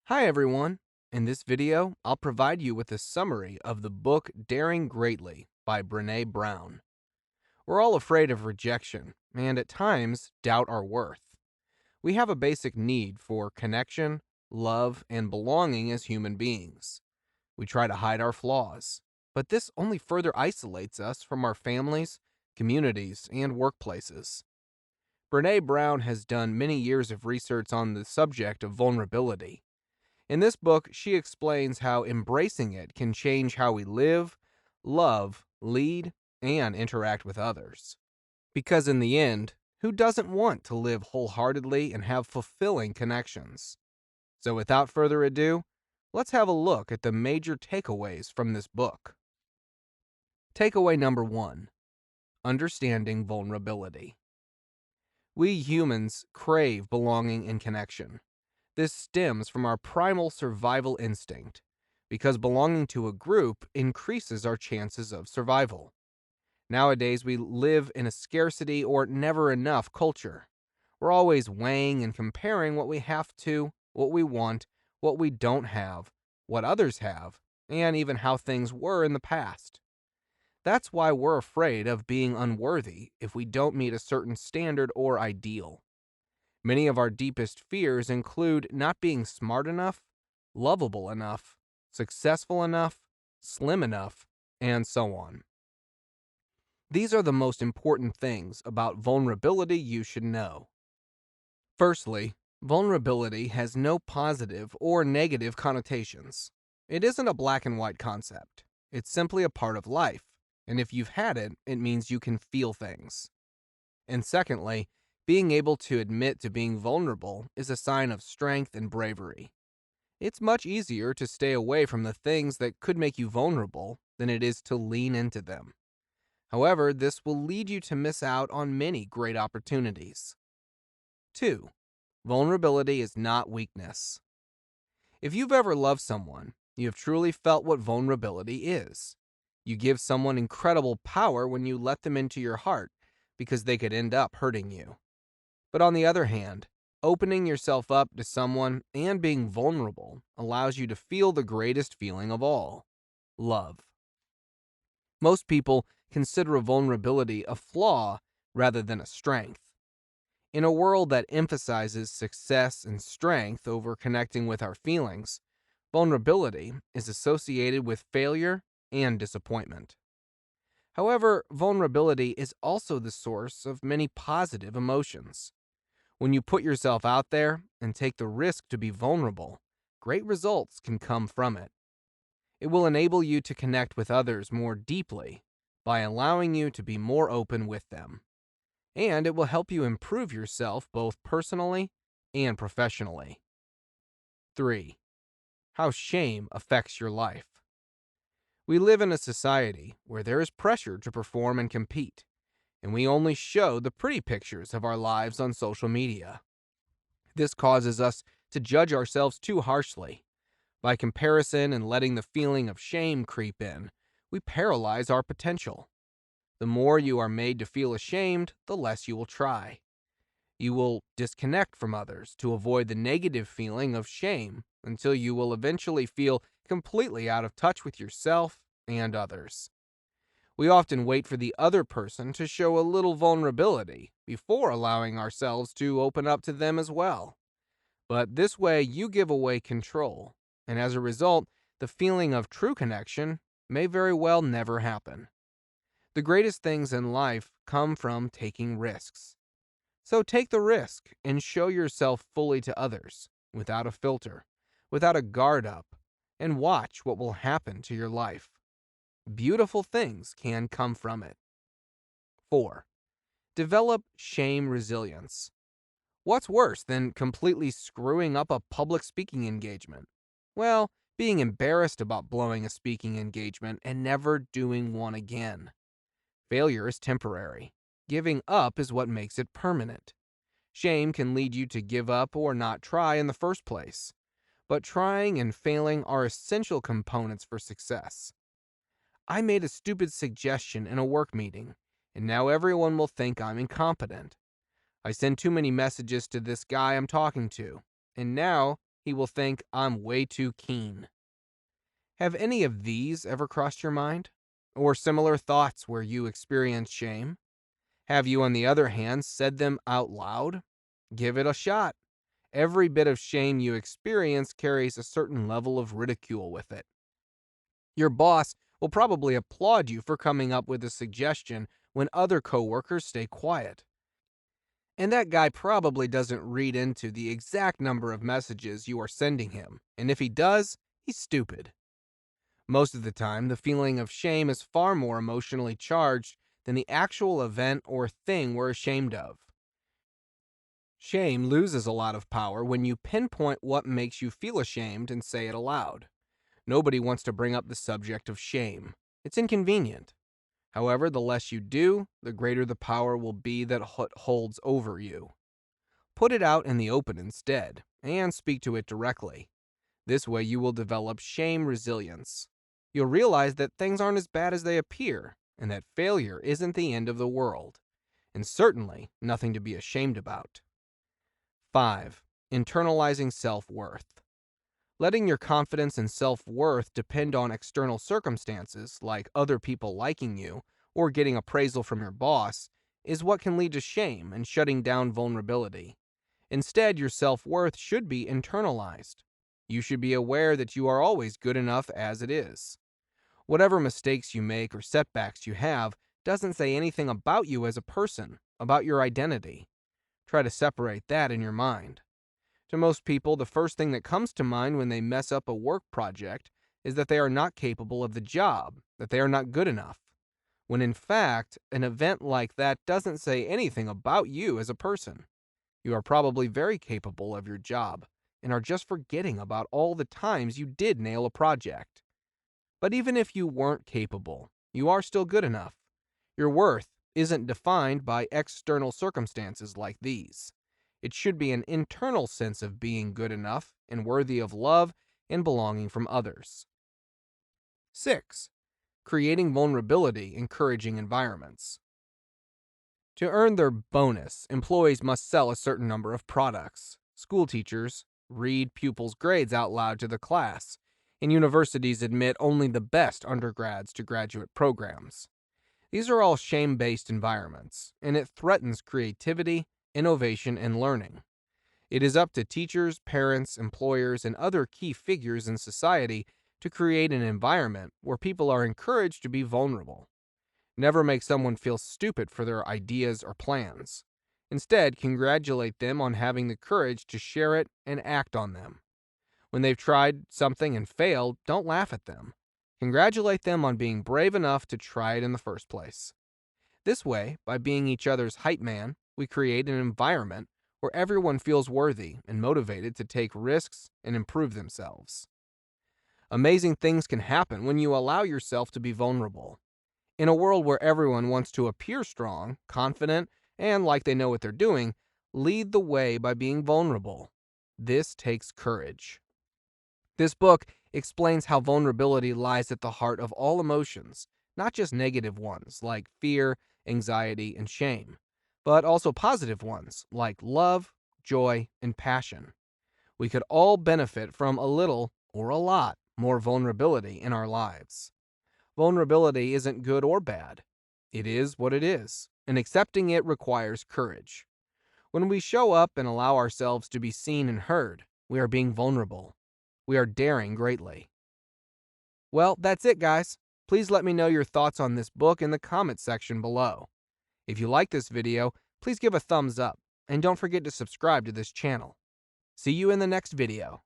Hi everyone! In this video, I'll provide you with a summary of the book Daring Greatly by Brene Brown. We're all afraid of rejection and at times doubt our worth. We have a basic need for connection, love, and belonging as human beings. We try to hide our flaws, but this only further isolates us from our families, communities, and workplaces. Brene Brown has done many years of research on the subject of vulnerability. In this book, she explains how embracing it can change how we live, love, lead, and interact with others. Because in the end, who doesn't want to live wholeheartedly and have fulfilling connections? So without further ado, let's have a look at the major takeaways from this book. Takeaway number 1: Understanding vulnerability. We humans crave belonging and connection. This stems from our primal survival instinct, because belonging to a group increases our chances of survival. Nowadays, we live in a scarcity or never enough culture. We're always weighing and comparing what we have to, what we want, what we don't have, what others have, and even how things were in the past. That's why we're afraid of being unworthy if we don't meet a certain standard or ideal. Many of our deepest fears include not being smart enough, lovable enough, successful enough, slim enough, and so on. These are the most important things about vulnerability you should know. Firstly, vulnerability has no positive or negative connotations. It isn't a black and white concept. It's simply a part of life, and if you've had it, it means you can feel things. And secondly, being able to admit to being vulnerable is a sign of strength and bravery. It's much easier to stay away from the things that could make you vulnerable than it is to lean into them. However, this will lead you to miss out on many great opportunities. 2. Vulnerability is not weakness. If you've ever loved someone, you have truly felt what vulnerability is. You give someone incredible power when you let them into your heart, because they could end up hurting you. But on the other hand, opening yourself up to someone and being vulnerable allows you to feel the greatest feeling of all: love. Most people consider a vulnerability a flaw rather than a strength. In a world that emphasizes success and strength over connecting with our feelings, vulnerability is associated with failure and disappointment. However, vulnerability is also the source of many positive emotions. When you put yourself out there and take the risk to be vulnerable, great results can come from it. It will enable you to connect with others more deeply by allowing you to be more open with them. And it will help you improve yourself both personally and professionally. 3. How shame affects your life. We live in a society where there is pressure to perform and compete, and we only show the pretty pictures of our lives on social media. This causes us to judge ourselves too harshly. By comparison and letting the feeling of shame creep in, we paralyze our potential. The more you are made to feel ashamed, the less you will try. You will disconnect from others to avoid the negative feeling of shame until you will eventually feel completely out of touch with yourself and others. We often wait for the other person to show a little vulnerability before allowing ourselves to open up to them as well. But this way you give away control, and as a result, the feeling of true connection may very well never happen. The greatest things in life come from taking risks. So take the risk and show yourself fully to others, without a filter, without a guard up, and watch what will happen to your life. Beautiful things can come from it. 4. Develop shame resilience. What's worse than completely screwing up a public speaking engagement? Well, being embarrassed about blowing a speaking engagement and never doing one again. Failure is temporary. Giving up is what makes it permanent. Shame can lead you to give up or not try in the first place. But trying and failing are essential components for success. I made a stupid suggestion in a work meeting, and now everyone will think I'm incompetent. I send too many messages to this guy I'm talking to, and now he will think I'm way too keen. Have any of these ever crossed your mind? Or similar thoughts where you experience shame? Have you, on the other hand, said them out loud? Give it a shot. Every bit of shame you experience carries a certain level of ridicule with it. Your boss will probably applaud you for coming up with a suggestion when other coworkers stay quiet. And that guy probably doesn't read into the exact number of messages you are sending him. And if he does, he's stupid. Most of the time, the feeling of shame is far more emotionally charged than the actual event or thing we're ashamed of. Shame loses a lot of power when you pinpoint what makes you feel ashamed and say it aloud. Nobody wants to bring up the subject of shame. It's inconvenient. However, the less you do, the greater the power will be that holds over you. Put it out in the open instead, and speak to it directly. This way you will develop shame resilience. You'll realize that things aren't as bad as they appear, and that failure isn't the end of the world, and certainly nothing to be ashamed about. 5. Internalizing self-worth. Letting your confidence and self-worth depend on external circumstances, like other people liking you or getting appraisal from your boss, is what can lead to shame and shutting down vulnerability. Instead, your self-worth should be internalized. You should be aware that you are always good enough as it is. Whatever mistakes you make or setbacks you have doesn't say anything about you as a person, about your identity. Try to separate that in your mind. To most people, the first thing that comes to mind when they mess up a work project is that they are not capable of the job, that they are not good enough. When in fact, an event like that doesn't say anything about you as a person. You are probably very capable of your job and are just forgetting about all the times you did nail a project. But even if you weren't capable, you are still good enough. Your worth isn't defined by external circumstances like these. It should be an internal sense of being good enough and worthy of love and belonging from others. 6. Creating vulnerability, encouraging environments. To earn their bonus, employees must sell a certain number of products. School teachers read pupils' grades out loud to the class, and universities admit only the best undergrads to graduate programs. These are all shame-based environments, and it threatens creativity, innovation, and learning. It is up to teachers, parents, employers, and other key figures in society to create an environment where people are encouraged to be vulnerable. Never make someone feel stupid for their ideas or plans. Instead, congratulate them on having the courage to share it and act on them. When they've tried something and failed, don't laugh at them. Congratulate them on being brave enough to try it in the first place. This way, by being each other's hype man, we create an environment where everyone feels worthy and motivated to take risks and improve themselves. Amazing things can happen when you allow yourself to be vulnerable. In a world where everyone wants to appear strong, confident, and like they know what they're doing, lead the way by being vulnerable. This takes courage. This book explains how vulnerability lies at the heart of all emotions, not just negative ones like fear, anxiety, and shame, but also positive ones like love, joy, and passion. We could all benefit from a little or a lot more vulnerability in our lives. Vulnerability isn't good or bad. It is what it is, and accepting it requires courage. When we show up and allow ourselves to be seen and heard, we are being vulnerable. We are daring greatly. Well, that's it, guys. Please let me know your thoughts on this book in the comments section below. If you like this video, please give a thumbs up, and don't forget to subscribe to this channel. See you in the next video.